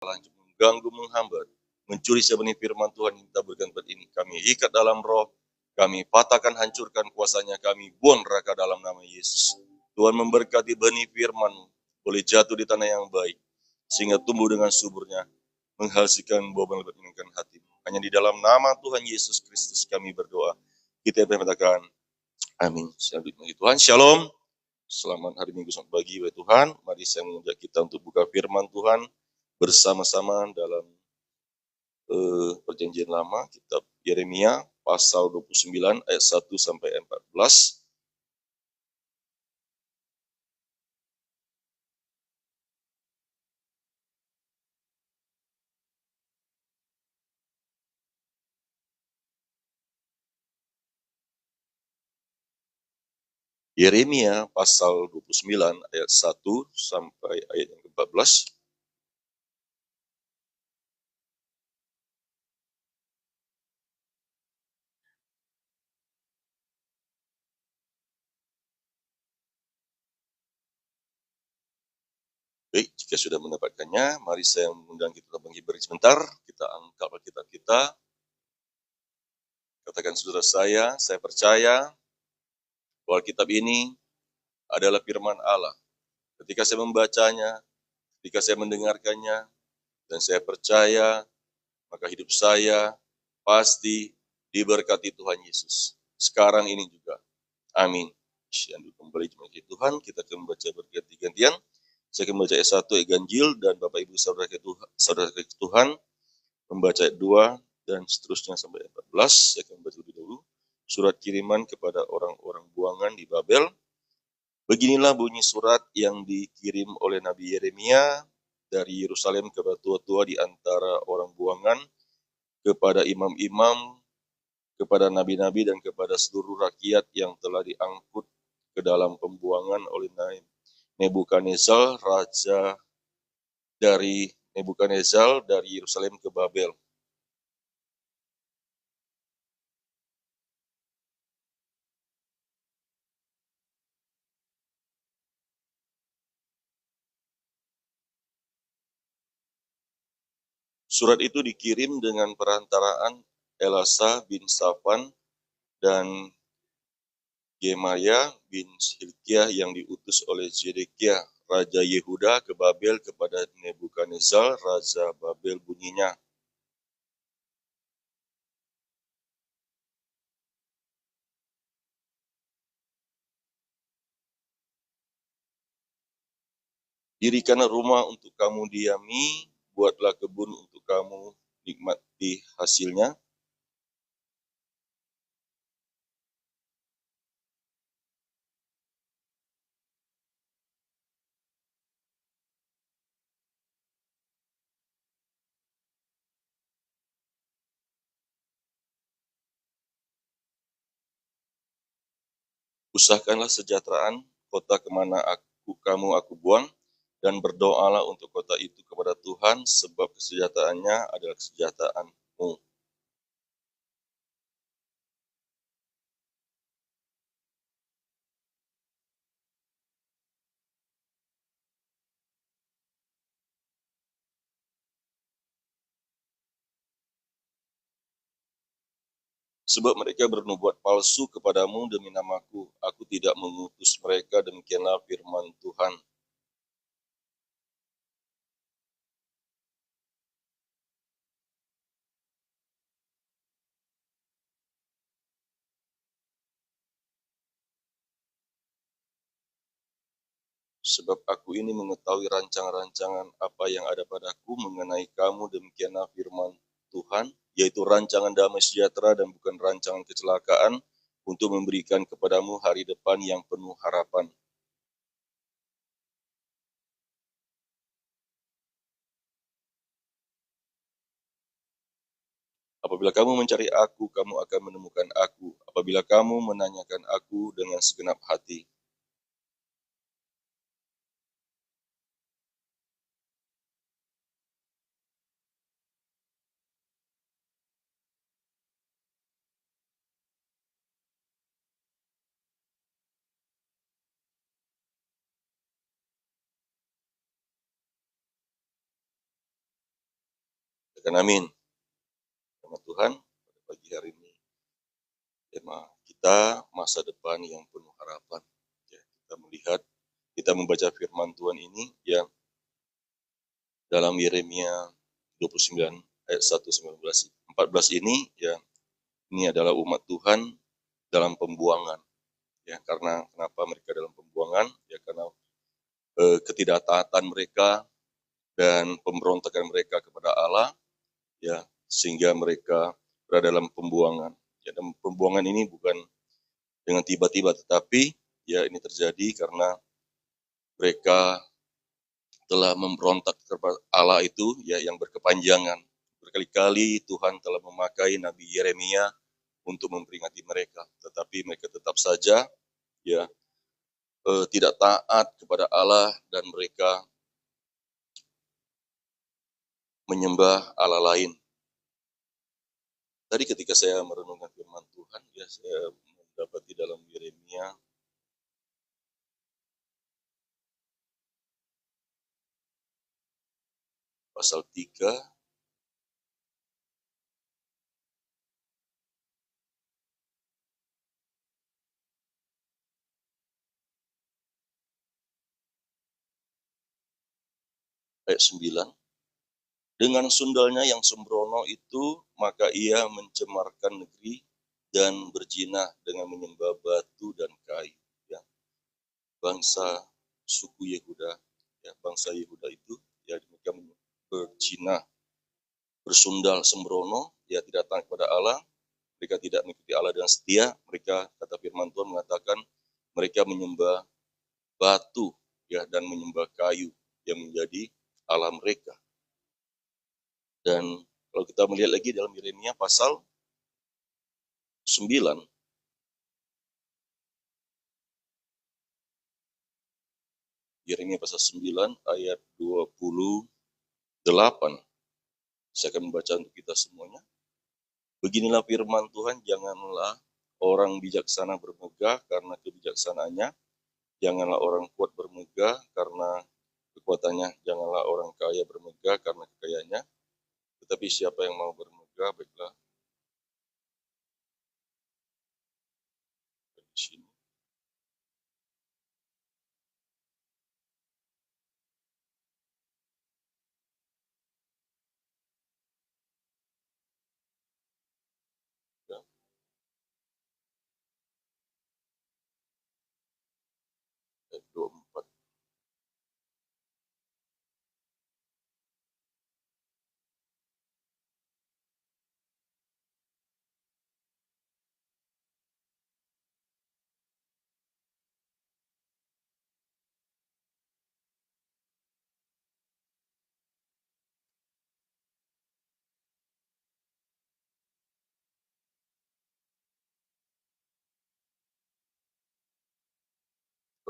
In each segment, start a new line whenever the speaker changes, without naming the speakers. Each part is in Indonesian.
untuk mengganggu, menghambat, mencuri sebenih firman Tuhan yang kita berikan buat ini. Kami ikat dalam roh, kami patahkan, hancurkan kuasanya, kami buang neraka dalam nama Yesus. Tuhan memberkati benih firman boleh jatuh di tanah yang baik, sehingga tumbuh dengan suburnya, menghasilkan buah yang menyenangkan hatimu. Hanya di dalam nama Tuhan Yesus Kristus kami berdoa. Kita mengatakan, amin. Selamat bagi Tuhan. Shalom. Selamat hari Minggu, selamat pagi, wahai Tuhan. Mari saya mengajak kita untuk buka firman Tuhan bersama-sama dalam Perjanjian Lama, kitab Yeremia pasal 29 ayat 1 sampai 14. Yeremia pasal 29 ayat 1 sampai ayat yang ke-14. Baik, jika sudah mendapatkannya, mari saya mengundang kita berdiri sebentar, kita angkat Alkitab kita. Katakan saudara saya percaya bahwa Alkitab ini adalah firman Allah. Ketika saya membacanya, ketika saya mendengarkannya, dan saya percaya, maka hidup saya pasti diberkati Tuhan Yesus. Sekarang ini juga. Amin. Dan kembali jemaat Tuhan, kita akan membaca berganti-gantian. Saya akan membaca ayat 1 ayat ganjil, dan Bapak Ibu saudara Tuhan membaca ayat 2 dan seterusnya sampai ayat 14. Saya akan membaca lebih dahulu. Surat kiriman kepada orang-orang buangan di Babel. Beginilah bunyi surat yang dikirim oleh Nabi Yeremia dari Yerusalem kepada tua-tua di antara orang buangan, kepada imam-imam, kepada nabi-nabi, dan kepada seluruh rakyat yang telah diangkut ke dalam pembuangan oleh Nebukadnezar, raja dari Yerusalem ke Babel. Surat itu dikirim dengan perantaraan Elasa bin Safan dan Gemaya bin Hilkiah yang diutus oleh Zedekiah, Raja Yehuda ke Babel kepada Nebukadnezar, Raja Babel. Bunyinya, dirikanlah rumah untuk kamu diami, buatlah kebun untuk kamu nikmati hasilnya. Usahakanlah sejahteraan kota kemana aku buang, dan berdoalah untuk kota itu kepada Tuhan, sebab kesejahteraannya adalah kesejahteraanmu. Sebab mereka bernubuat palsu kepadamu demi namaku. Aku tidak mengutus mereka, demikianlah firman Tuhan. Sebab aku ini mengetahui rancangan-rancangan apa yang ada padaku mengenai kamu, demikianlah firman Tuhan, yaitu rancangan damai sejahtera dan bukan rancangan kecelakaan, untuk memberikan kepadamu hari depan yang penuh harapan. Apabila kamu mencari aku, kamu akan menemukan aku. Apabila kamu menanyakan aku dengan segenap hati. Katakan amin. Sama Tuhan, pada pagi hari ini, tema kita masa depan yang penuh harapan. Ya, kita melihat, kita membaca firman Tuhan ini yang dalam Yeremia 29 ayat 1-14 ini, ya, ini adalah umat Tuhan dalam pembuangan. Ya, karena kenapa mereka dalam pembuangan? Ya, karena ketidaktaatan mereka dan pemberontakan mereka kepada Allah, ya, sehingga mereka berada dalam pembuangan. Ya, dan pembuangan ini bukan dengan tiba-tiba, tetapi ya ini terjadi karena mereka telah memberontak kepada Allah itu, ya, yang berkepanjangan. Berkali-kali Tuhan telah memakai Nabi Yeremia untuk memperingati mereka, tetapi mereka tetap saja, ya, tidak taat kepada Allah dan mereka menyembah Allah lain. Tadi ketika saya merenungkan firman Tuhan, ya, saya mendapati dalam Yeremia pasal 3 ayat 9. Dengan sundalnya yang sembrono itu, maka ia mencemarkan negeri dan berzinah dengan menyembah batu dan kayu. Ya. Bangsa suku Yehuda, ya, bangsa Yehuda itu, ya, mereka berzinah, bersundal sembrono, ya, tidak taat kepada Allah, mereka tidak mengikuti Allah dengan setia. Mereka, kata firman Tuhan mengatakan, mereka menyembah batu, ya, dan menyembah kayu yang menjadi Allah mereka. Dan kalau kita melihat lagi dalam Yeremia pasal 9, Yeremia pasal 9 ayat 28, saya akan membaca untuk kita semuanya. Beginilah firman Tuhan, janganlah orang bijaksana bermegah karena kebijaksanaannya, janganlah orang kuat bermegah karena kekuatannya, janganlah orang kaya bermegah karena kekayaannya, tetapi siapa yang mau bermegah, baiklah di sini. Ya. Ayat 24.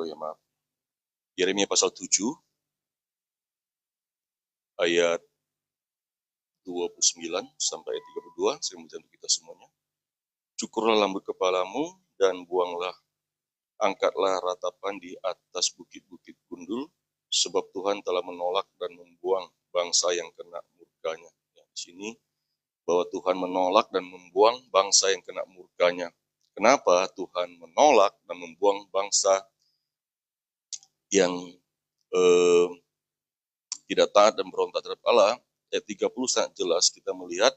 Oh ya, maaf. Yeremia pasal 7 ayat 29 sampai 32, saya membaca untuk kita semuanya. Cukurlah rambut kepalamu dan buanglah, angkatlah ratapan di atas bukit-bukit gundul, sebab Tuhan telah menolak dan membuang bangsa yang kena murkanya. Ya, di sini bahwa Tuhan menolak dan membuang bangsa yang kena murkanya. Kenapa Tuhan menolak dan membuang bangsa yang tidak taat dan berontak terhadap Allah? Ayat 30 sangat jelas kita melihat,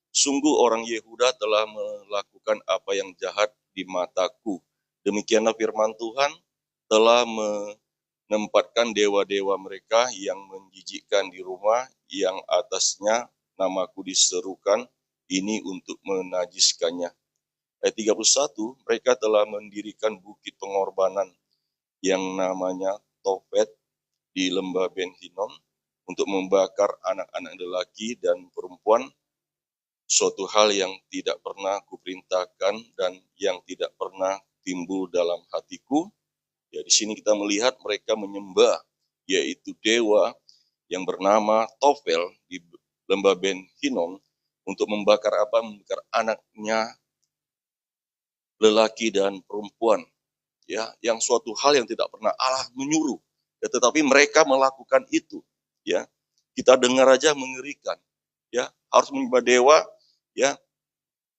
sungguh orang Yehuda telah melakukan apa yang jahat di mataku. Demikianlah firman Tuhan, telah menempatkan dewa-dewa mereka yang menjijikkan di rumah yang atasnya namaku diserukan, ini untuk menajiskannya. Ayat 31, mereka telah mendirikan bukit pengorbanan yang namanya Tofet di lembah Ben Hinnom untuk membakar anak-anak lelaki dan perempuan, suatu hal yang tidak pernah kuperintahkan dan yang tidak pernah timbul dalam hatiku. Ya, di sini kita melihat mereka menyembah, yaitu dewa yang bernama Tofel di lembah Ben Hinnom untuk membakar apa? Membakar anaknya lelaki dan perempuan. Ya, yang suatu hal yang tidak pernah Allah menyuruh. Ya, tetapi mereka melakukan itu. Ya, kita dengar aja mengerikan. ya, harus menyembah dewa, ya,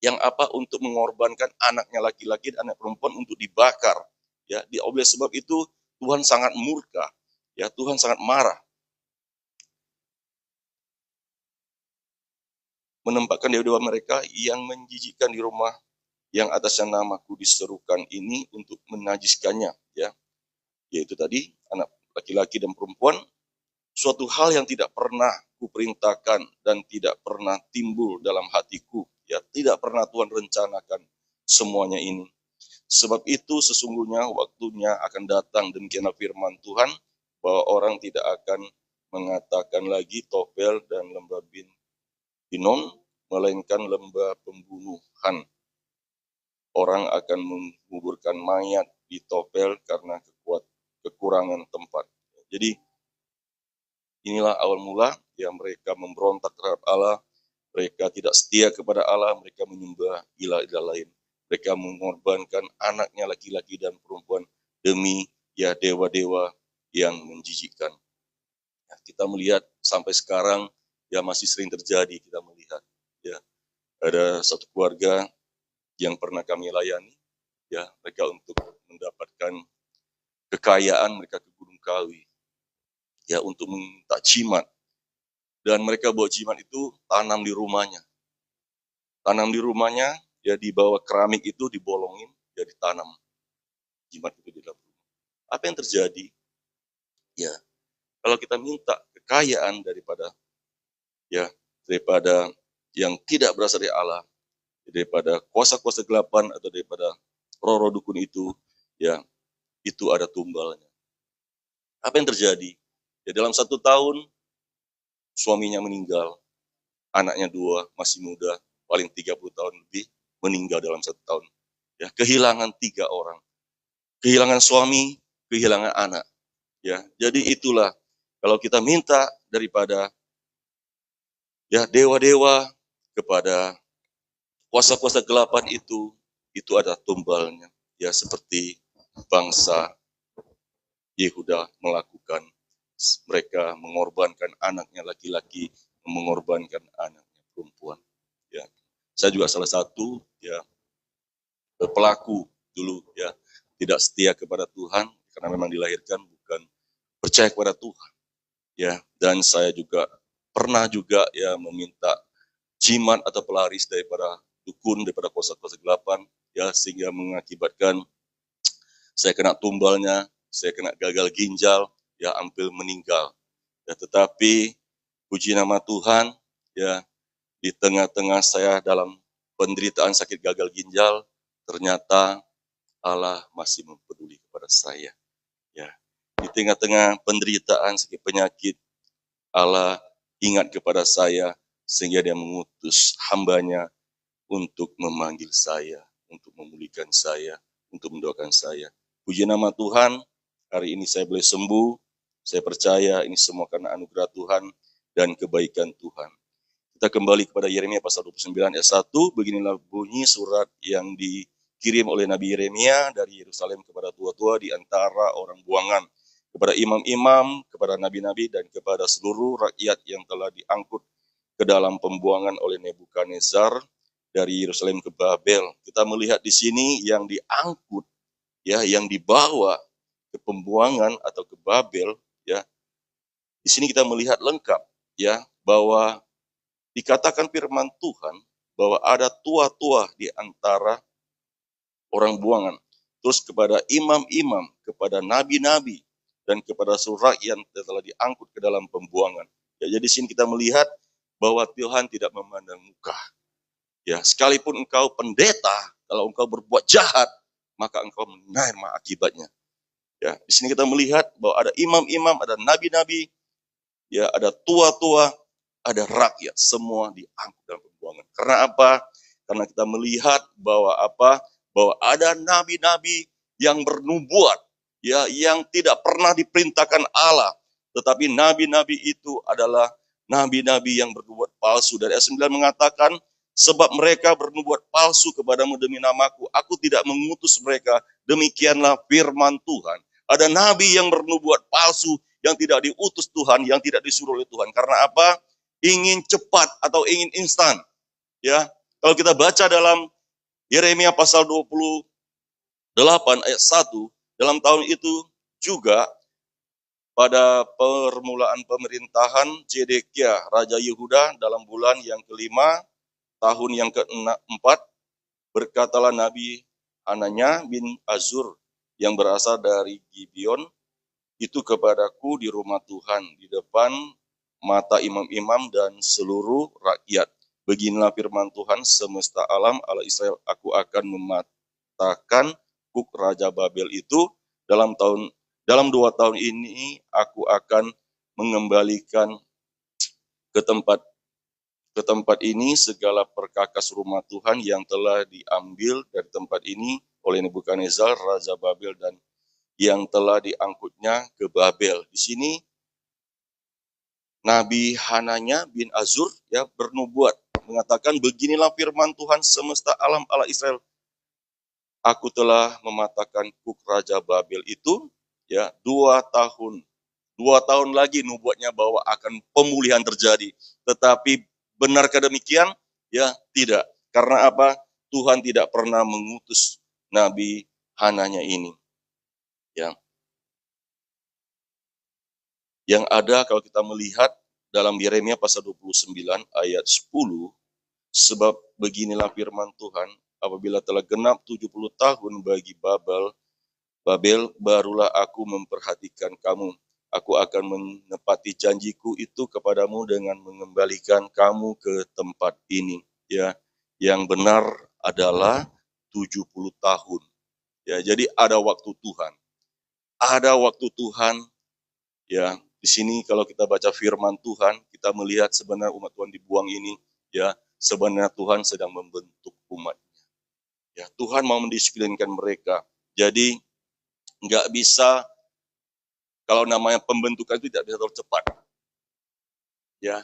yang apa untuk mengorbankan anaknya laki-laki dan anak perempuan untuk dibakar, ya. Oleh sebab itu Tuhan sangat murka, ya, Tuhan sangat marah. Menempatkan dewa-dewa mereka yang menjijikkan di rumah yang atasnya namaku diserukan ini untuk menajiskannya, ya. Yaitu tadi anak laki-laki dan perempuan, suatu hal yang tidak pernah kuperintahkan dan tidak pernah timbul dalam hatiku, ya, tidak pernah Tuhan rencanakan semuanya ini. Sebab itu sesungguhnya waktunya akan datang, demikianlah firman Tuhan, bahwa orang tidak akan mengatakan lagi Tofel dan lembah Hinom, melainkan lembah pembunuhan. Orang akan menguburkan mayat di Tofel karena kekurangan tempat. Jadi inilah awal mula yang mereka memberontak terhadap Allah, mereka tidak setia kepada Allah, mereka menyembah ilah-ilah lain. Mereka mengorbankan anaknya laki-laki dan perempuan demi, ya, dewa-dewa yang menjijikkan. Ya, kita melihat sampai sekarang, ya, masih sering terjadi. Kita melihat, ya, ada satu keluarga yang pernah kami layani, ya, mereka untuk mendapatkan kekayaan mereka ke Gunung Kawi, ya, untuk minta jimat. Dan mereka bawa jimat itu tanam di rumahnya. Tanam di rumahnya, ya, di bawah keramik itu dibolongin, ya, ditanam jimat itu di dalam rumah. Apa yang terjadi? Ya, kalau kita minta kekayaan daripada yang tidak berasal dari Allah, daripada kuasa-kuasa gelapan atau daripada roh-roh dukun itu, ya, itu ada tumbalnya. Apa yang terjadi? Ya, dalam 1 tahun suaminya meninggal, anaknya 2 masih muda, paling 30 tahun lebih, meninggal dalam 1 tahun. Ya, kehilangan 3 orang. Kehilangan suami, kehilangan anak. Ya, jadi itulah kalau kita minta daripada, ya, dewa-dewa kepada kuasa-kuasa gelapan itu ada tumbalnya. Ya, seperti bangsa Yehuda melakukan, mereka mengorbankan anaknya laki-laki, mengorbankan anaknya perempuan. Ya, saya juga salah satu, ya, pelaku dulu, ya, tidak setia kepada Tuhan karena memang dilahirkan bukan percaya kepada Tuhan, ya. Dan saya juga pernah juga, ya, meminta jimat atau pelaris daripada dukun, daripada kuasa-kuasa gelapan, ya, sehingga mengakibatkan saya kena tumbalnya, saya kena gagal ginjal, ya, hampir meninggal. Ya, tetapi puji nama Tuhan, ya, di tengah-tengah saya dalam penderitaan sakit gagal ginjal, ternyata Allah masih mempeduli kepada saya. Ya, di tengah-tengah penderitaan sakit penyakit, Allah ingat kepada saya sehingga Dia mengutus hambanya untuk memanggil saya, untuk memulihkan saya, untuk mendoakan saya. Puji nama Tuhan, hari ini saya boleh sembuh. Saya percaya ini semua karena anugerah Tuhan dan kebaikan Tuhan. Kita kembali kepada Yeremia pasal 29 ayat 1. Beginilah bunyi surat yang dikirim oleh Nabi Yeremia dari Yerusalem kepada tua-tua di antara orang buangan, kepada imam-imam, kepada nabi-nabi, dan kepada seluruh rakyat yang telah diangkut ke dalam pembuangan oleh Nebukadnezar dari Yerusalem ke Babel. Kita melihat di sini yang diangkut, ya, yang dibawa ke pembuangan atau ke Babel, ya. Di sini kita melihat lengkap, ya, bahwa dikatakan firman Tuhan bahwa ada tua-tua di antara orang buangan. Terus kepada imam-imam, kepada nabi-nabi, dan kepada seluruh rakyat yang telah diangkut ke dalam pembuangan. Ya, jadi di sini kita melihat bahwa Tuhan tidak memandang muka. Ya, sekalipun engkau pendeta, kalau engkau berbuat jahat, maka engkau menerima akibatnya. Ya, di sini kita melihat bahwa ada imam-imam, ada nabi-nabi, ya, ada tua-tua, ada rakyat, semua diangkut dalam pembuangan. Karena apa? Karena kita melihat bahwa apa? Bahwa ada nabi-nabi yang bernubuat, ya, yang tidak pernah diperintahkan Allah, tetapi nabi-nabi itu adalah nabi-nabi yang bernubuat palsu. Dan ayat 9 mengatakan, sebab mereka bernubuat palsu kepadamu demi namaku, aku tidak mengutus mereka. Demikianlah firman Tuhan. Ada nabi yang bernubuat palsu, yang tidak diutus Tuhan, yang tidak disuruh oleh Tuhan. Karena apa? ingin cepat atau ingin instan. Ya, kalau kita baca dalam Yeremia pasal 28 ayat 1, dalam tahun itu juga pada permulaan pemerintahan Zedekia, Raja Yehuda, dalam bulan yang kelima, tahun yang keempat, berkatalah Nabi Hananya bin Azur yang berasal dari Gibeon itu kepadaku di rumah Tuhan, di depan mata imam-imam dan seluruh rakyat. Beginilah firman Tuhan semesta alam, Allah Israel, aku akan mematahkan kuk Raja Babel itu dalam 2 tahun ini aku akan mengembalikan ke tempat ini segala perkakas rumah Tuhan yang telah diambil dari tempat ini oleh Nebukadnezar Raja Babel dan yang telah diangkutnya ke Babel. Di sini Nabi Hananya bin Azur ya bernubuat mengatakan, beginilah firman Tuhan semesta alam Allah Israel, aku telah mematahkan kuk Raja Babel itu ya 2 tahun. 2 tahun lagi nubuatnya bahwa akan pemulihan terjadi. Tetapi benarkah demikian? Ya, tidak. Karena apa? Tuhan tidak pernah mengutus Nabi Hananya ini. Ya. Yang ada kalau kita melihat dalam Yeremia pasal 29 ayat 10, sebab beginilah firman Tuhan, apabila telah genap 70 tahun bagi Babel, barulah aku memperhatikan kamu. Aku akan menepati janjiku itu kepadamu dengan mengembalikan kamu ke tempat ini. Ya, yang benar adalah 70 tahun. Ya, jadi ada waktu Tuhan. Ada waktu Tuhan. Ya, di sini kalau kita baca firman Tuhan, kita melihat sebenarnya umat Tuhan dibuang ini, ya, sebenarnya Tuhan sedang membentuk umatnya. Ya, Tuhan mau mendisiplinkan mereka. Jadi nggak bisa, kalau namanya pembentukan itu tidak bisa terlalu cepat. Ya,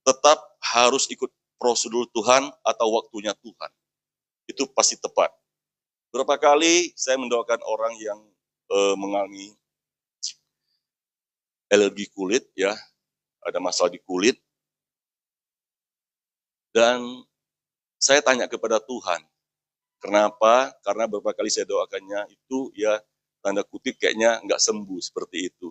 tetap harus ikut prosedur Tuhan atau waktunya Tuhan. Itu pasti tepat. Berapa kali saya mendoakan orang yang mengalami alergi kulit, ya, ada masalah di kulit, dan saya tanya kepada Tuhan, kenapa? Karena beberapa kali saya doakannya itu ya tanda kutip kayaknya nggak sembuh seperti itu.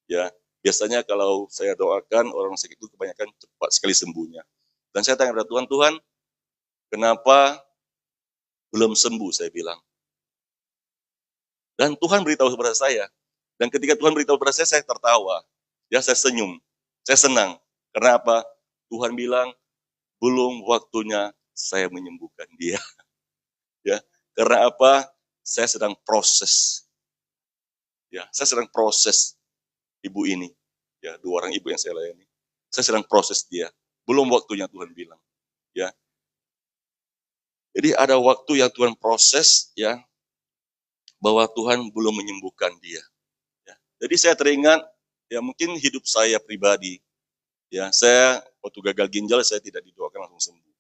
Ya, biasanya kalau saya doakan orang sakit itu kebanyakan cepat sekali sembuhnya. Dan saya tanya kepada Tuhan, Tuhan, kenapa belum sembuh? Saya bilang. Dan Tuhan beritahu kepada saya. Dan ketika Tuhan beritahu kepada saya tertawa. Ya, saya senyum. Saya senang. Karena apa? Tuhan bilang, belum waktunya saya menyembuhkan dia. Ya, karena apa? Saya sedang proses. Ya, saya sedang proses ibu ini. Ya, 2 orang ibu yang saya layani. Saya sedang proses dia. Belum waktunya Tuhan bilang. Ya. Jadi ada waktu yang Tuhan proses, ya, bahwa Tuhan belum menyembuhkan dia. Ya. Jadi saya teringat, ya mungkin hidup saya pribadi, ya saya waktu gagal ginjal saya tidak didoakan langsung sembuh.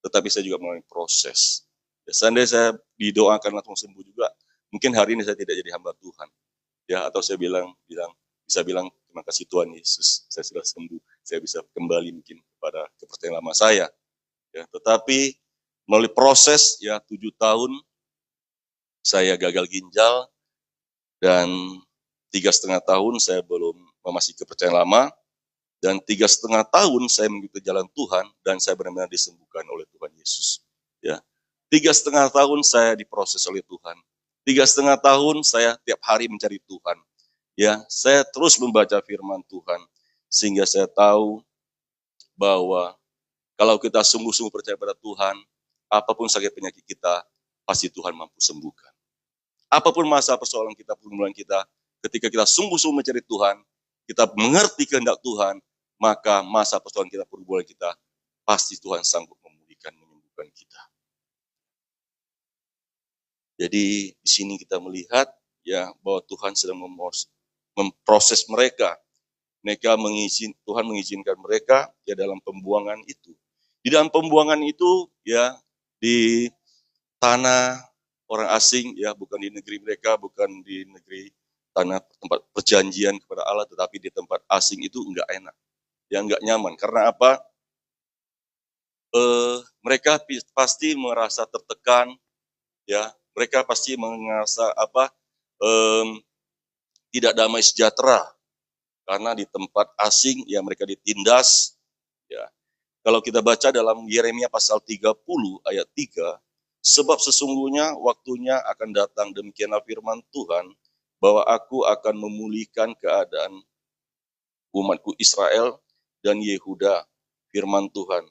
Tetapi saya juga melalui proses. Ya, seandainya saya didoakan langsung sembuh juga, mungkin hari ini saya tidak jadi hamba Tuhan. Ya, atau saya bisa bilang terima kasih Tuhan Yesus, saya sudah sembuh, saya bisa kembali mungkin kepada kepercayaan lama saya. Ya, tetapi melalui proses ya 7 tahun saya gagal ginjal dan 3,5 tahun saya belum memasuki kepercayaan lama, dan 3,5 tahun saya mengikuti jalan Tuhan dan saya benar-benar disembuhkan oleh Tuhan Yesus. Ya, 3,5 tahun saya diproses oleh Tuhan. 3,5 tahun saya tiap hari mencari Tuhan. Ya, saya terus membaca firman Tuhan sehingga saya tahu bahwa kalau kita sungguh-sungguh percaya pada Tuhan, apapun sakit penyakit kita, pasti Tuhan mampu sembuhkan. Apapun masalah persoalan kita, pergumulan kita, ketika kita sungguh-sungguh mencari Tuhan, kita mengerti kehendak Tuhan, maka masa persoalan kita, pergumulan kita, pasti Tuhan sanggup memulihkan, menyembuhkan kita. Jadi di sini kita melihat ya bahwa Tuhan sedang memproses mereka. Tuhan mengizinkan mereka ya dalam pembuangan itu. Di dalam pembuangan itu ya di tanah orang asing, ya bukan di negeri mereka, bukan di negeri tanah tempat perjanjian kepada Allah, tetapi di tempat asing itu enggak enak. yang nggak nyaman. Karena apa? Mereka pasti merasa tertekan, ya. Mereka pasti merasa apa? Tidak damai sejahtera karena di tempat asing ya mereka ditindas, ya. Kalau kita baca dalam Yeremia pasal 30 ayat 3, sebab sesungguhnya waktunya akan datang, demikianlah firman Tuhan, bahwa aku akan memulihkan keadaan umatku Israel dan Yehuda, firman Tuhan.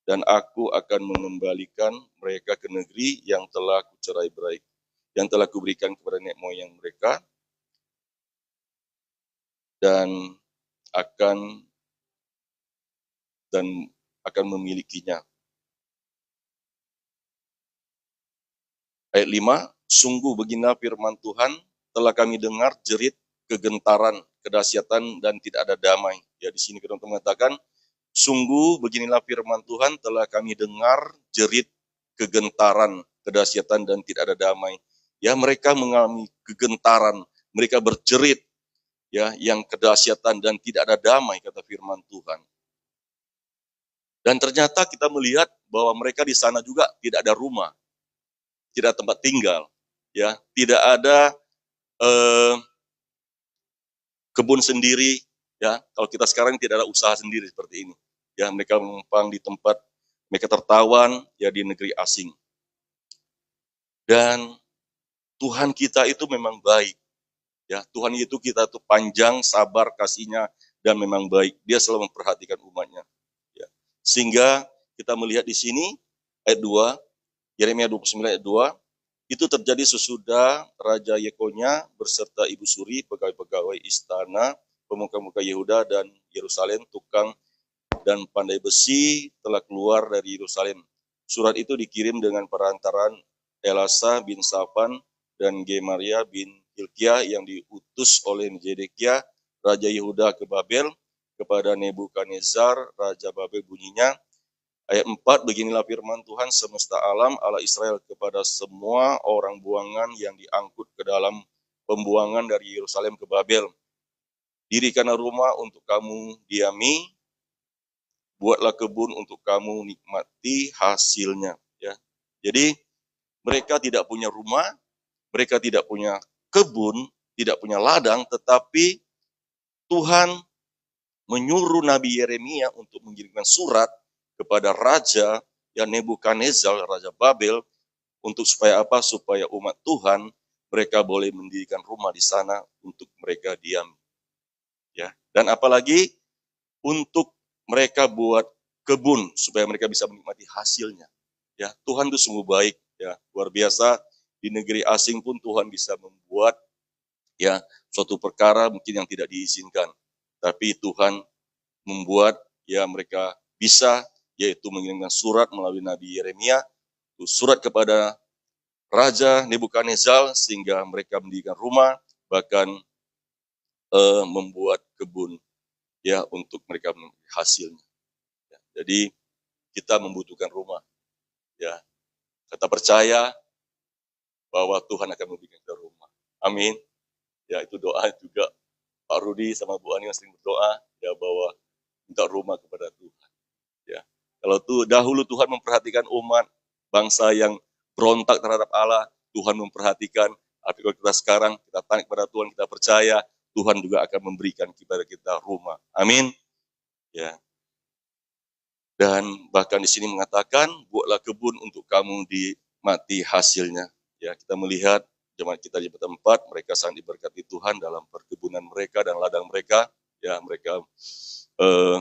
Dan aku akan mengembalikan mereka ke negeri yang telah kucerai-berai, yang telah kuberikan kepada nenek moyang mereka, dan akan memilikinya. Ayat 5, sungguh beginilah firman Tuhan, telah kami dengar jerit kegentaran, kedahsyatan, dan tidak ada damai. Ya, di sini firman Tuhan mengatakan, sungguh beginilah firman Tuhan, telah kami dengar jerit kegentaran, kedahsyatan, dan tidak ada damai. Ya, mereka mengalami kegentaran, mereka berjerit, ya, yang kedahsyatan dan tidak ada damai, kata firman Tuhan. Dan ternyata kita melihat bahwa mereka di sana juga tidak ada rumah, tidak ada tempat tinggal, ya, tidak ada kebun sendiri, ya. Kalau kita sekarang tidak ada usaha sendiri seperti ini, ya. Mereka menumpang di tempat, mereka tertawan, ya, di negeri asing. Dan Tuhan kita itu memang baik, ya. Tuhan itu kita tuh panjang, sabar, kasihnya, dan memang baik. Dia selalu memperhatikan umatnya, ya. Sehingga kita melihat di sini ayat 2, Yeremia 29 ayat 2, itu terjadi sesudah Raja Yekonya beserta ibu suri, pegawai-pegawai istana, pemuka-pemuka Yehuda dan Yerusalem, tukang dan pandai besi telah keluar dari Yerusalem. Surat itu dikirim dengan perantaran Elasa bin Safan dan Gemaria bin Hilkiah yang diutus oleh Zedekiah, Raja Yehuda ke Babel, kepada Nebukadnezar, Raja Babel. Bunyinya, ayat 4, beginilah firman Tuhan semesta alam, Allah Israel, kepada semua orang buangan yang diangkut ke dalam pembuangan dari Yerusalem ke Babel. Dirikanlah rumah untuk kamu diami, buatlah kebun untuk kamu nikmati hasilnya. Ya. Jadi mereka tidak punya rumah, mereka tidak punya kebun, tidak punya ladang, tetapi Tuhan menyuruh Nabi Yeremia untuk mengirimkan surat kepada Raja Nebukadnezar, Raja Babel, untuk supaya apa? Supaya umat Tuhan mereka boleh mendirikan rumah di sana untuk mereka diam. Ya. Dan apalagi untuk mereka buat kebun supaya mereka bisa menikmati hasilnya. Ya, Tuhan itu sungguh baik, ya, luar biasa. Di negeri asing pun Tuhan bisa membuat, ya, suatu perkara mungkin yang tidak diizinkan, tapi Tuhan membuat, ya, mereka bisa, yaitu mengirimkan surat melalui Nabi Yeremia, surat kepada Raja Nebukadnezar, sehingga mereka mendirikan rumah, bahkan membuat kebun, ya, untuk mereka hasilnya. Ya, jadi kita membutuhkan rumah, ya. Kita percaya bahwa Tuhan akan memberikan kita rumah. Amin. Ya, itu doa juga Pak Rudi sama Bu Ani yang sering berdoa, ya, bahwa minta rumah kepada Tuhan. Ya. Kalau dahulu Tuhan memperhatikan umat bangsa yang berontak terhadap Allah, Tuhan memperhatikan. Tapi kalau kita sekarang kita tanya kepada Tuhan, kita percaya Tuhan juga akan memberikan kepada kita rumah. Amin. Ya. Dan bahkan di sini mengatakan, buatlah kebun untuk kamu dinikmati hasilnya. Ya, kita melihat jemaat kita di tempat, mereka sangat diberkati Tuhan dalam perkebunan mereka dan ladang mereka. Ya, mereka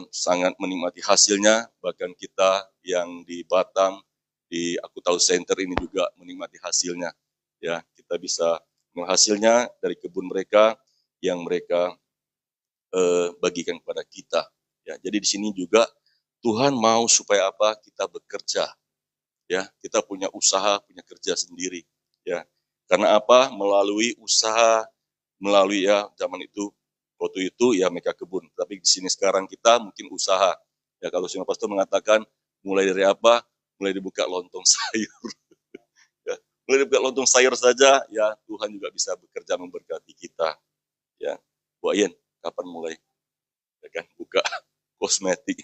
sangat menikmati hasilnya. Bahkan kita yang di Batam, di Aku Tahu Center ini juga menikmati hasilnya. Ya, kita bisa menghasilnya dari kebun mereka yang mereka bagikan kepada kita. Ya, jadi di sini juga Tuhan mau supaya apa? Kita bekerja. Ya, kita punya usaha, punya kerja sendiri. Ya. Karena apa? Melalui usaha, melalui, ya, zaman itu, waktu itu ya mereka kebun. Tapi di sini sekarang kita mungkin usaha. Ya, kalau Sina Pastor mengatakan mulai dari apa? Mulai dibuka lontong sayur. Ya, mulai dibuka lontong sayur saja, ya, Tuhan juga bisa bekerja memberkati kita. Ya, Bu Ayen, kapan mulai? Ya kan, buka kosmetik.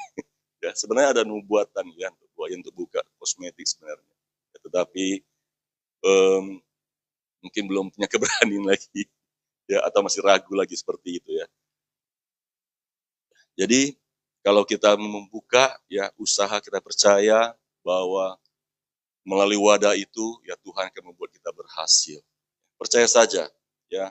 Ya, sebenarnya ada nubuatan ya untuk buka kosmetik sebenarnya. Ya, tetapi mungkin belum punya keberanian lagi ya, atau masih ragu lagi seperti itu ya. Jadi kalau kita membuka ya usaha, kita percaya bahwa melalui wadah itu ya Tuhan akan membuat kita berhasil. Percaya saja ya.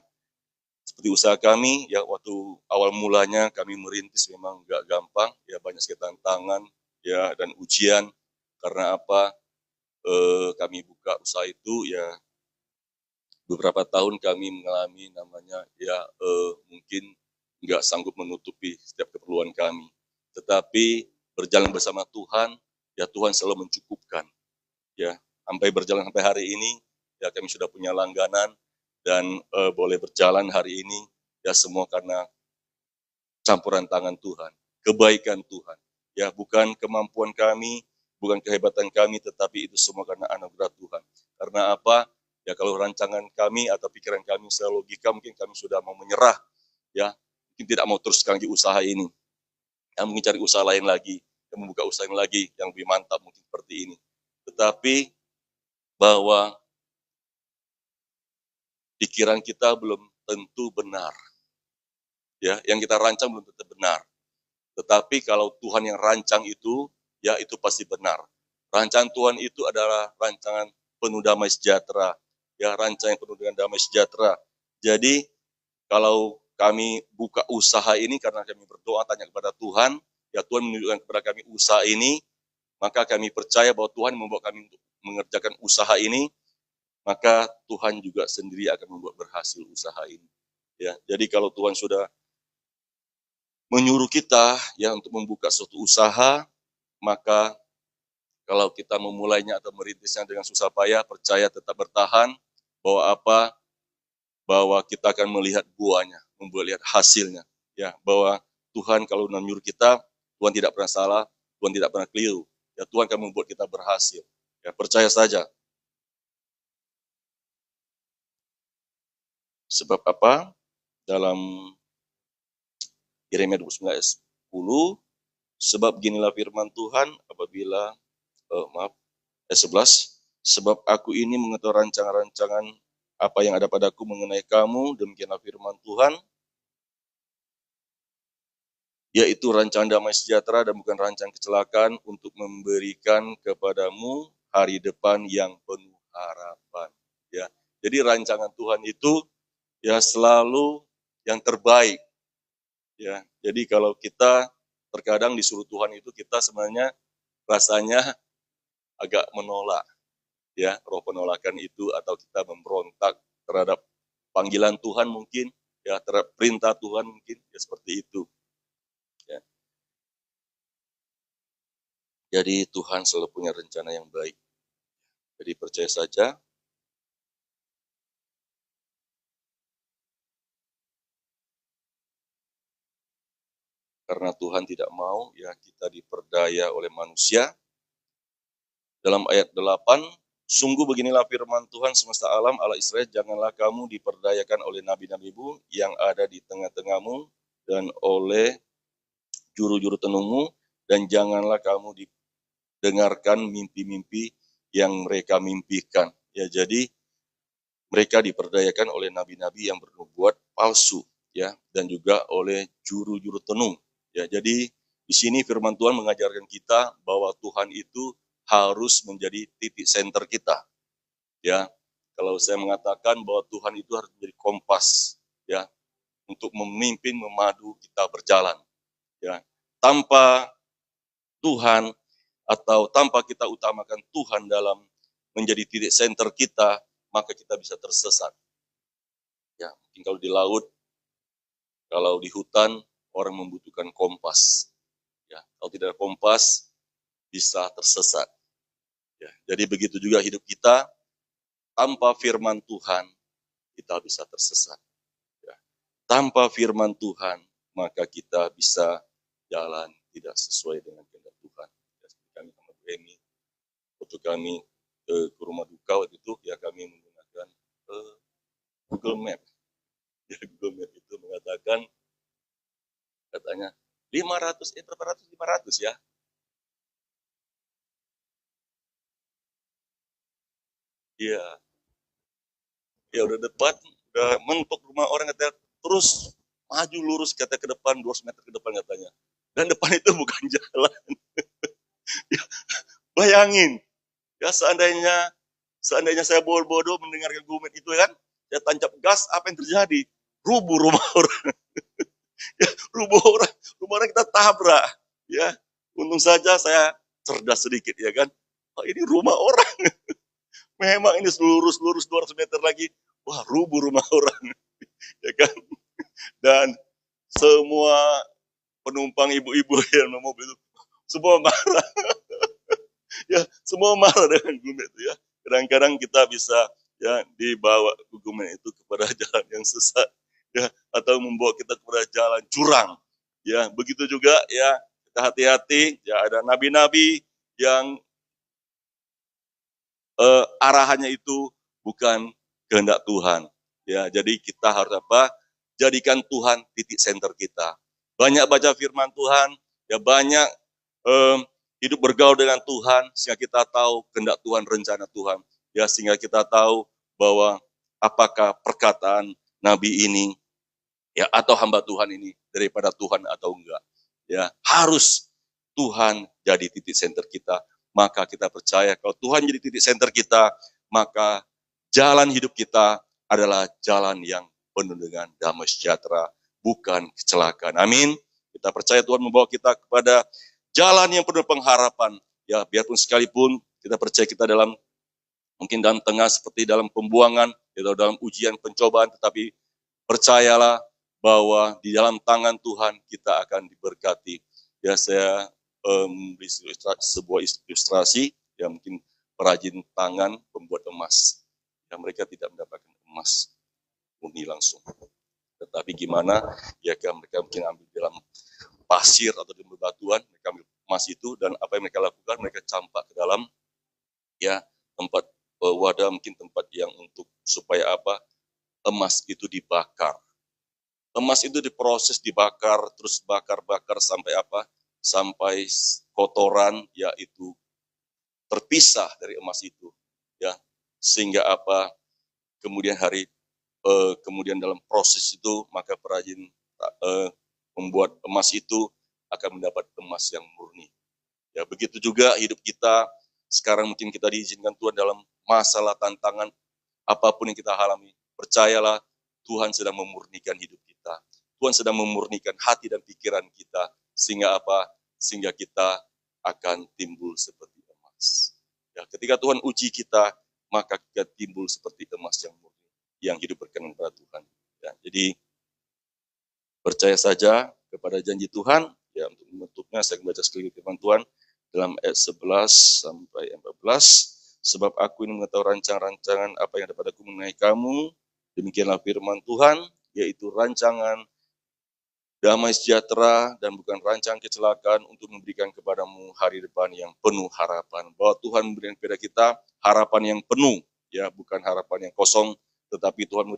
Seperti usaha kami ya, waktu awal mulanya kami merintis memang nggak gampang ya, banyak sekali tantangan ya dan ujian. Karena apa? Kami buka usaha itu ya, beberapa tahun kami mengalami namanya ya mungkin nggak sanggup menutupi setiap keperluan kami. Tetapi berjalan bersama Tuhan, ya Tuhan selalu mencukupkan. Ya, sampai berjalan sampai hari ini, ya kami sudah punya langganan dan boleh berjalan hari ini, ya semua karena campuran tangan Tuhan, kebaikan Tuhan. Ya, bukan kemampuan kami, bukan kehebatan kami, tetapi itu semua karena anugerah Tuhan. Karena apa? Ya kalau rancangan kami atau pikiran kami secara logika, mungkin kami sudah mau menyerah, ya mungkin tidak mau teruskan di usaha ini. Ya, mungkin cari usaha lain lagi, yang membuka usaha yang lagi yang lebih mantap mungkin seperti ini. Tetapi bahwa pikiran kita belum tentu benar. Ya, yang kita rancang belum tentu benar. Tetapi kalau Tuhan yang rancang itu, ya itu pasti benar. Rancangan Tuhan itu adalah rancangan penuh damai sejahtera. Ya, rancangan penuh dengan damai sejahtera. Jadi, kalau kami buka usaha ini karena kami berdoa tanya kepada Tuhan, ya Tuhan menunjukkan kepada kami usaha ini, maka kami percaya bahwa Tuhan membawa kami untuk mengerjakan usaha ini, maka Tuhan juga sendiri akan membuat berhasil usaha ini. Ya, jadi kalau Tuhan sudah menyuruh kita ya untuk membuka suatu usaha, maka kalau kita memulainya atau merintisnya dengan susah payah, percaya tetap bertahan bahwa apa? Bahwa kita akan melihat buahnya, melihat hasilnya. Ya, bahwa Tuhan kalau menyuruh kita, Tuhan tidak pernah salah, Tuhan tidak pernah keliru. Ya, Tuhan akan membuat kita berhasil. Ya, percaya saja. Sebab apa? Dalam Yeremia 29 ayat 10, sebab beginilah firman Tuhan apabila, ayat 11, sebab aku ini mengetahui rancangan-rancangan apa yang ada padaku mengenai kamu, demikianlah firman Tuhan, yaitu rancangan damai sejahtera dan bukan rancangan kecelakaan untuk memberikan kepadamu hari depan yang penuh harapan. Ya, jadi rancangan Tuhan itu ya selalu yang terbaik. Ya, jadi kalau kita terkadang disuruh Tuhan itu kita sebenarnya rasanya agak menolak, ya roh penolakan itu, atau kita memberontak terhadap panggilan Tuhan mungkin, ya terhadap perintah Tuhan mungkin, ya seperti itu. Ya. Jadi Tuhan selalu punya rencana yang baik. Jadi percaya saja, karena Tuhan tidak mau ya kita diperdaya oleh manusia. Dalam ayat 8, sungguh beginilah firman Tuhan semesta alam, Allah Israel, janganlah kamu diperdayakan oleh nabi-nabimu yang ada di tengah-tengahmu dan oleh juru-juru tenungmu, dan janganlah kamu didengarkan mimpi-mimpi yang mereka mimpikan. Ya, jadi mereka diperdayakan oleh nabi-nabi yang bernubuat palsu, ya, dan juga oleh juru-juru tenung. Ya, jadi di sini firman Tuhan mengajarkan kita bahwa Tuhan itu harus menjadi titik center kita. Ya, kalau saya mengatakan bahwa Tuhan itu harus menjadi kompas, ya, untuk memimpin, memadu kita berjalan. Ya, tanpa Tuhan atau tanpa kita utamakan Tuhan dalam menjadi titik center kita, maka kita bisa tersesat. Ya, mungkin kalau di laut, kalau di hutan, orang membutuhkan kompas. Ya, kalau tidak ada kompas, bisa tersesat. Ya, jadi begitu juga hidup kita, tanpa firman Tuhan, kita bisa tersesat. Ya, tanpa firman Tuhan, maka kita bisa jalan tidak sesuai dengan kehendak Tuhan. Ya, seperti kami sama Bu Emi, waktu kami ke rumah duka waktu itu, ya kami menggunakan Google Map. Ya, Google Map itu mengatakan, katanya 500, berapa ratus? 500 ya. Iya. Ya udah depan, udah mentok rumah orang katanya, terus maju lurus kata ke depan 200 meter ke depan katanya. Dan depan itu bukan jalan. Ya, bayangin, ya seandainya saya bodoh mendengarkan gumet itu kan, saya tancap gas, apa yang terjadi? Rubuh rumah orang, ya, rumah orang kita tabrak, ya. Untung saja saya cerdas sedikit ya kan. Oh, ini rumah orang, memang ini lurus 200 meter lagi, wah rubuh rumah orang, ya kan. Dan semua penumpang ibu-ibu yang mobil itu semua marah, ya semua marah dengan gumet itu ya. Kadang-kadang kita bisa ya dibawa gumet itu kepada jalan yang sesat ya, atau membawa kita kepada jalan curang ya. Begitu juga ya, kita hati-hati ya, ada nabi-nabi yang arahannya itu bukan kehendak Tuhan ya. Jadi kita harus apa, jadikan Tuhan titik center kita, banyak baca firman Tuhan ya, banyak hidup bergaul dengan Tuhan, sehingga kita tahu kehendak Tuhan, rencana Tuhan. Ya, sehingga kita tahu bahwa apakah perkataan Nabi ini, ya, atau hamba Tuhan ini daripada Tuhan atau enggak. Ya, harus Tuhan jadi titik center kita. Maka kita percaya kalau Tuhan jadi titik center kita, maka jalan hidup kita adalah jalan yang penuh dengan damai sejahtera, bukan kecelakaan. Amin. Kita percaya Tuhan membawa kita kepada jalan yang penuh pengharapan. Ya, biarpun sekalipun kita percaya kita dalam, mungkin dalam tengah seperti dalam pembuangan, atau dalam ujian pencobaan, tetapi percayalah bahwa di dalam tangan Tuhan kita akan diberkati. Ya, saya memberi sebuah ilustrasi, ya mungkin perajin tangan pembuat emas. Ya, mereka tidak mendapatkan emas murni langsung. Tetapi gimana, ya kan mereka mungkin ambil dalam pasir atau di bebatuan, mereka ambil emas itu, dan apa yang mereka lakukan, mereka campak ke dalam ya tempat wadah, mungkin tempat yang untuk supaya apa, emas itu dibakar. Emas itu diproses, dibakar, terus bakar sampai apa, sampai kotoran yaitu terpisah dari emas itu ya, sehingga apa, kemudian kemudian dalam proses itu maka perajin membuat emas itu akan mendapat emas yang murni. Ya, begitu juga hidup kita sekarang, mungkin kita diizinkan Tuhan dalam masalah tantangan apapun yang kita alami. Percayalah, Tuhan sedang memurnikan hidup kita. Tuhan sedang memurnikan hati dan pikiran kita, sehingga apa? Sehingga kita akan timbul seperti emas. Ya, ketika Tuhan uji kita, maka kita timbul seperti emas yang murni, yang hidup berkenan kepada Tuhan. Ya, jadi percaya saja kepada janji Tuhan. Ya, untuk menutupnya saya membaca sekali firman Tuhan dalam ayat 11 sampai 14. Sebab aku ini mengetahui rancangan-rancangan apa yang ada padaku mengenai kamu. Demikianlah firman Tuhan, yaitu rancangan damai sejahtera dan bukan rancangan kecelakaan, untuk memberikan kepadamu hari depan yang penuh harapan. Bahwa Tuhan memberikan kepada kita harapan yang penuh, ya, bukan harapan yang kosong, tetapi Tuhan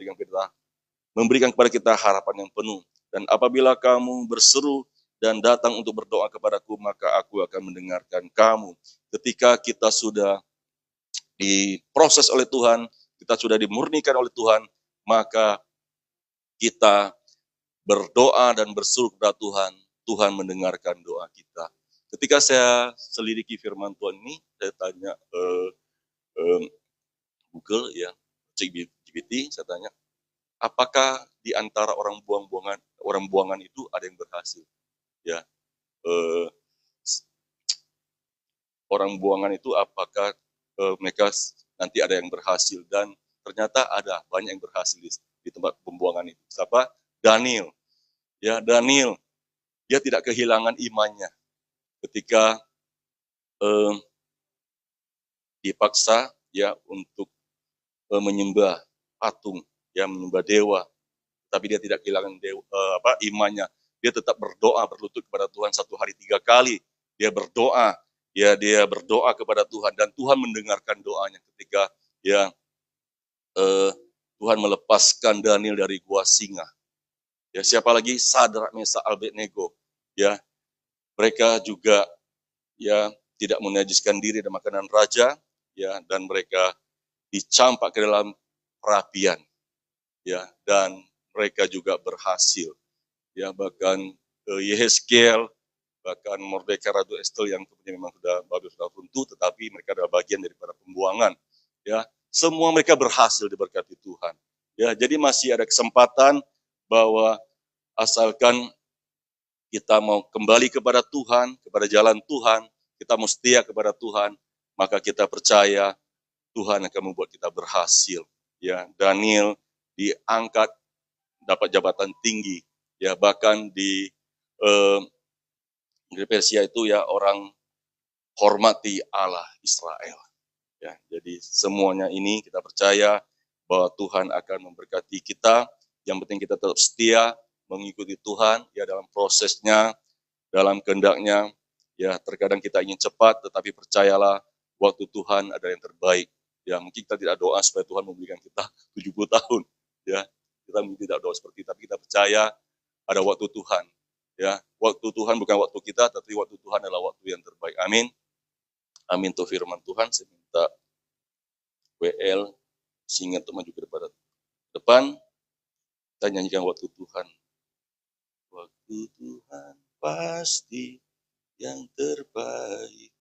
memberikan kepada kita harapan yang penuh. Dan apabila kamu berseru dan datang untuk berdoa kepadaku, maka aku akan mendengarkan kamu. Ketika kita sudah diproses oleh Tuhan, kita sudah dimurnikan oleh Tuhan, maka kita berdoa dan berseru kepada Tuhan, Tuhan mendengarkan doa kita. Ketika saya selidiki firman Tuhan ini, saya tanya Google, ya, ChatGPT, saya tanya, apakah di antara orang buangan itu ada yang berhasil? Ya, orang buangan itu apakah mereka nanti ada yang berhasil? Dan ternyata ada banyak yang berhasil di tempat pembuangan itu. Siapa? Daniel. Ya, Daniel, dia tidak kehilangan imannya ketika dipaksa ya untuk menyembah patung, ya, menyembah dewa, tapi dia tidak kehilangan imannya. Dia tetap berdoa, berlutut kepada Tuhan 1 hari 3 kali. Dia berdoa, ya, dia berdoa kepada Tuhan, dan Tuhan mendengarkan doanya ketika ya Tuhan melepaskan Daniel dari gua singa. Ya, siapa lagi? Sadrak, Mesak, Abednego. ya mereka juga ya tidak menajiskan diri dengan makanan raja, ya, dan mereka dicampak ke dalam perapian, ya, dan mereka juga berhasil, ya, bahkan Yehezkiel, bahkan Mordekai Ratu Estel yang kemudian memang sudah runtuh, tetapi mereka adalah bagian daripada pembuangan, ya, semua mereka berhasil diberkati Tuhan, ya, jadi masih ada kesempatan bahwa asalkan kita mau kembali kepada Tuhan, kepada jalan Tuhan, kita mau setia kepada Tuhan, maka kita percaya Tuhan akan membuat kita berhasil. Ya, Daniel diangkat dapat jabatan tinggi, ya bahkan di Persia itu ya orang hormati Allah Israel. Ya, jadi semuanya ini kita percaya bahwa Tuhan akan memberkati kita. Yang penting kita tetap setia mengikuti Tuhan ya dalam prosesnya, dalam kehendaknya. Ya, terkadang kita ingin cepat, tetapi percayalah waktu Tuhan ada yang terbaik. Ya, mungkin kita tidak doa supaya Tuhan memberikan kita 70 tahun. Ya, kita mungkin tidak doa seperti itu, tapi kita percaya ada waktu Tuhan. Ya, waktu Tuhan bukan waktu kita, tapi waktu Tuhan adalah waktu yang terbaik. Amin. Amin tuh firman Tuhan. Saya minta WL sehingga untuk maju ke depan. Kita nyanyikan waktu Tuhan. Waktu Tuhan pasti yang terbaik.